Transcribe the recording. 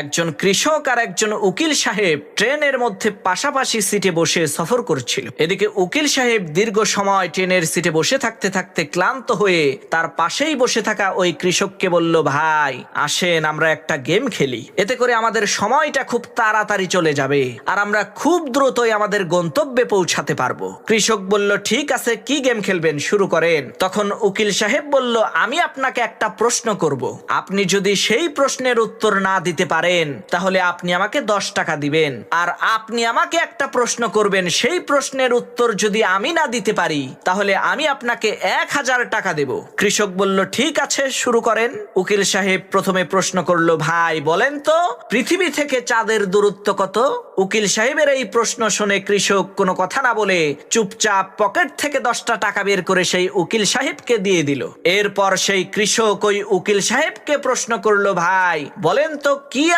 একজন কৃষক আর একজন উকিল সাহেব ট্রেনের মধ্যে পাশাপাশি সিটে বসে সফর করছিল। এদিকে উকিল সাহেব দীর্ঘ সময় ট্রেনের সিটে বসে থাকতে থাকতে ক্লান্ত হয়ে তার পাশেই বসে থাকা ওই কৃষককে বলল, ভাই আসেন আমরা একটা গেম খেলি, এতে করে আমাদের সময়টা খুব তাড়াতাড়ি চলে যাবে আর আমরা খুব দ্রুতই আমাদের গন্তব্যে পৌঁছাতে পারবো। কৃষক বলল, ঠিক আছে, কি গেম খেলবেন, শুরু করেন। তখন উকিল সাহেব বলল, আমি আপনাকে একটা প্রশ্ন করব, আপনি যদি সেই প্রশ্নের উত্তর না দিতে পারেন তাহলে আপনি আমাকে 10 টাকা দিবেন, আর আপনি আমাকে একটা প্রশ্ন করবেন, সেই প্রশ্নের উত্তর যদি আমি না দিতে পারি তাহলে আমি আপনাকে 1000 টাকা দেব। কৃষক বলল, ঠিক আছে, শুরু করেন। উকিল সাহেব প্রথমে প্রশ্ন করলো, ভাই বলেন তো পৃথিবী থেকে চাঁদের দূরত্ব কত? উকিল সাহেবের এই প্রশ্ন শুনে কৃষক কোনো কথা না বলে চুপচাপ পকেট থেকে 10টা টাকা বের করে সেই উকিল সাহেবকে দিয়ে দিল। এরপর সেই কৃষক ওই উকিল সাহেবকে প্রশ্ন করলো, ভাই বলেন তো কি